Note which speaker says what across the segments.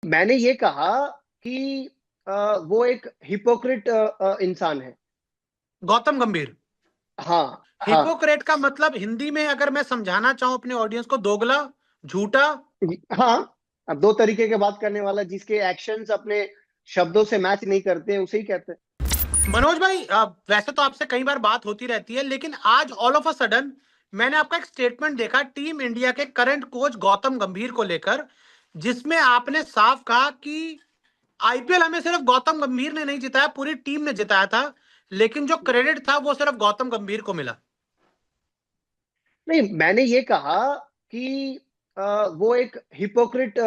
Speaker 1: मैंने ये कहा कि वो एक हिपोक्रिट इंसान है।
Speaker 2: गौतम गंभीर।
Speaker 1: हाँ हाँ।
Speaker 2: हिपोक्रेट का मतलब हिंदी में अगर मैं समझाना चाहूं अपने ऑडियंस को, दोगला, झूठा।
Speaker 1: हाँ, अब दो तरीके के बात करने वाला, जिसके एक्शंस अपने शब्दों से मैच नहीं करते हैं, उसे ही कहते हैं।
Speaker 2: मनोज भाई, वैसे तो आपसे कई बार बात होती रहती है, लेकिन आज ऑल ऑफ अ सडन मैंने आपका एक स्टेटमेंट देखा टीम इंडिया के करंट कोच गौतम गंभीर को लेकर, जिसमें आपने साफ कहा कि आईपीएल हमें सिर्फ गौतम गंभीर ने नहीं जिताया, पूरी टीम ने जिताया था, लेकिन जो क्रेडिट था वो सिर्फ गौतम गंभीर को मिला।
Speaker 1: नहीं, मैंने ये कहा कि वो एक हिपोक्रिट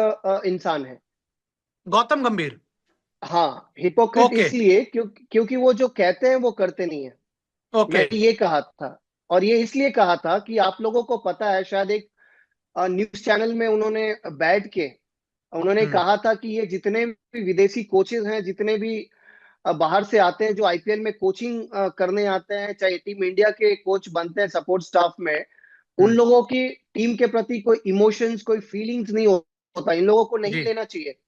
Speaker 1: इंसान है।
Speaker 2: गौतम गंभीर।
Speaker 1: हाँ, हिपोक्रिट
Speaker 2: ओके।
Speaker 1: इसलिए क्योंकि वो जो कहते हैं वो करते नहीं है।
Speaker 2: ओके।
Speaker 1: मैं ये कहा था, और ये इसलिए कहा था कि आप लोगों को पता है, शायद एक न्यूज चैनल में उन्होंने बैठ के उन्होंने
Speaker 2: हम्म।
Speaker 1: कहा था कि ये जितने भी विदेशी कोचेज हैं, जितने भी बाहर से आते हैं जो आईपीएल में कोचिंग करने आते हैं, चाहे टीम इंडिया के कोच बनते हैं सपोर्ट स्टाफ में, उन
Speaker 2: हम्म।
Speaker 1: लोगों की टीम के प्रति कोई इमोशंस, कोई फीलिंग्स नहीं होता। इन लोगों को नहीं
Speaker 2: जी।
Speaker 1: लेना चाहिए।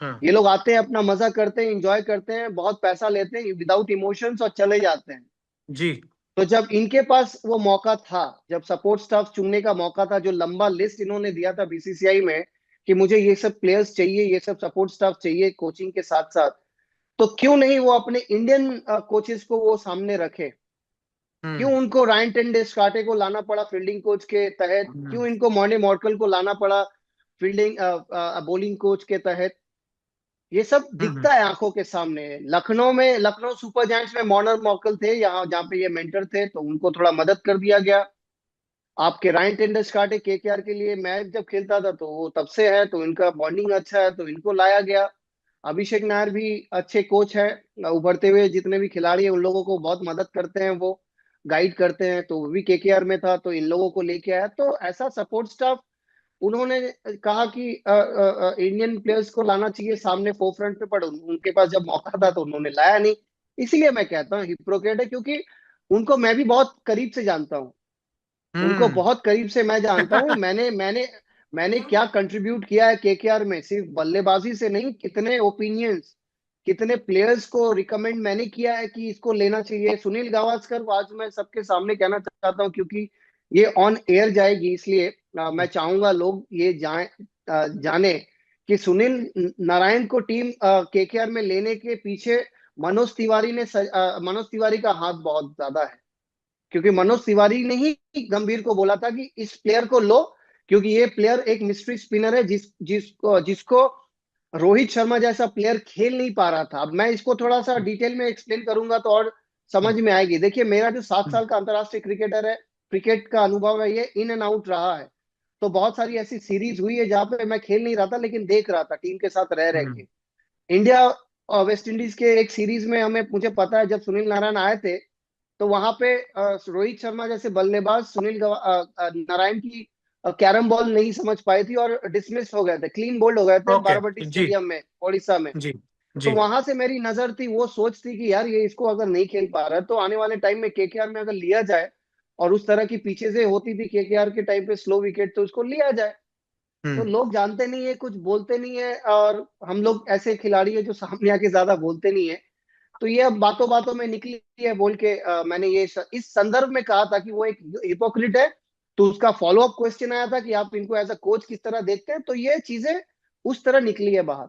Speaker 2: हाँ।
Speaker 1: ये लोग आते हैं, अपना मजा करते हैं, एंजॉय करते हैं, बहुत पैसा लेते हैं विदाउट इमोशंस और चले जाते हैं।
Speaker 2: जी।
Speaker 1: तो जब इनके पास वो मौका था, जब सपोर्ट स्टाफ चुनने का मौका था, जो लंबा लिस्ट इन्होंने दिया था बीसीसीआई में कि मुझे ये सब प्लेयर्स चाहिए, ये सब सपोर्ट स्टाफ चाहिए कोचिंग के साथ साथ, तो क्यों नहीं वो अपने इंडियन कोचेस को वो सामने रखे? क्यों
Speaker 2: हम्म।
Speaker 1: उनको रायन टेंडुलकर को लाना पड़ा फील्डिंग कोच के तहत?
Speaker 2: हम्म।
Speaker 1: क्यों इनको मॉर्ने मॉर्कल को लाना पड़ा फील्डिंग बॉलिंग कोच के तहत? ये सब
Speaker 2: हम्म।
Speaker 1: दिखता है आंखों के सामने। लखनऊ में, लखनऊ सुपर जायंट्स में मॉर्नर मॉर्कल थे, यहाँ जहाँ पे ये मेंटर थे, तो उनको थोड़ा मदद कर दिया गया। आपके रायन टेंडुलकर केकेआर के लिए मैच जब खेलता था तो वो तब से है, तो इनका बॉन्डिंग अच्छा है, तो इनको लाया गया। अभिषेक नायर भी अच्छे कोच है, उभरते हुए जितने भी खिलाड़ी हैं उन लोगों को बहुत मदद करते हैं, वो गाइड करते हैं, तो वो भी केकेआर में था, तो इन लोगों को लेके आया। तो ऐसा सपोर्ट स्टाफ उन्होंने कहा कि इंडियन प्लेयर्स को लाना चाहिए सामने फोरफ्रंट पे, पर उनके पास जब मौका था तो उन्होंने लाया नहीं। इसीलिए मैं कहता हूँ हिप्रोक्रेट है, क्योंकि उनको मैं भी बहुत करीब से जानता हूँ। उनको
Speaker 2: हम्म।
Speaker 1: बहुत करीब से मैं जानता हूँ। मैंने क्या कंट्रीब्यूट किया है केकेआर में, सिर्फ बल्लेबाजी से नहीं, कितने ओपिनियंस, कितने प्लेयर्स को रिकमेंड मैंने किया है कि इसको लेना चाहिए। सुनील गावस्कर को आज मैं सबके सामने कहना चाहता हूँ, क्योंकि ये ऑन एयर जाएगी, इसलिए मैं चाहूंगा लोग ये जाने कि सुनील नारायण को टीम केकेआर में लेने के पीछे मनोज तिवारी का हाथ बहुत ज्यादा है। क्योंकि मनोज तिवारी ने ही गंभीर को बोला था कि इस प्लेयर को लो, क्योंकि ये प्लेयर एक मिस्ट्री स्पिनर है, जिसको रोहित शर्मा जैसा प्लेयर खेल नहीं पा रहा था। अब मैं इसको थोड़ा सा डिटेल में एक्सप्लेन करूंगा तो और समझ में आएगी। देखिए, मेरा जो 7 साल का अंतर्राष्ट्रीय क्रिकेटर है, क्रिकेट का अनुभव है, ये इन एंड आउट रहा है। तो बहुत सारी ऐसी सीरीज हुई है जहां पे मैं खेल नहीं रहा था, लेकिन देख रहा था टीम के साथ रह रह के। इंडिया और वेस्ट इंडीज के एक सीरीज में मुझे पता है, जब सुनील नारायण आए थे, तो वहां पे रोहित शर्मा जैसे बल्लेबाज नारायण की कैरम बॉल नहीं समझ पाई थी और डिसमिस हो गए थे, क्लीन बोल्ड हो गए थे
Speaker 2: ओके।
Speaker 1: बाराबती
Speaker 2: जी।
Speaker 1: स्टेडियम में, ओडिशा में।
Speaker 2: जी।
Speaker 1: तो
Speaker 2: जी।
Speaker 1: वहां से मेरी नजर थी, वो सोच थी कि यार ये इसको अगर नहीं खेल पा रहा है, तो आने वाले टाइम में केकेआर में अगर लिया जाए, और उस तरह की पीछे से होती थी केकेआर के टाइम पे स्लो विकेट, तो उसको लिया जाए। तो
Speaker 2: हम्म।
Speaker 1: लोग जानते नहीं है, कुछ बोलते नहीं है, और हम लोग ऐसे खिलाड़ी है जो सामने आके ज्यादा बोलते नहीं है। तो ये अब बातों बातों में निकली है बोल के मैंने ये इस संदर्भ में कहा था कि वो एक हिपोक्रिट है। तो उसका फॉलो अप क्वेश्चन आया था कि आप इनको एज अ कोच किस तरह देखते हैं, तो ये चीजें उस तरह निकली है बाहर।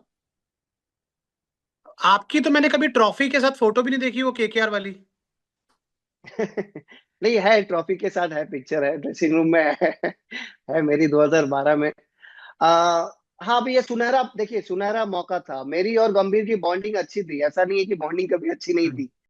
Speaker 2: आपकी तो मैंने कभी ट्रॉफी के साथ फोटो भी नहीं देखी, वो केकेआर वाली।
Speaker 1: नहीं है, ट्रॉफी के साथ है, पिक्चर है, ड्रेसिंग रूम में है मेरी 2012 में। आ, हाँ भैया, सुनहरा, देखिए सुनहरा मौका था। मेरी और गंभीर की बॉन्डिंग अच्छी थी, ऐसा नहीं है कि बॉन्डिंग कभी अच्छी नहीं
Speaker 2: हम्म।
Speaker 1: थी।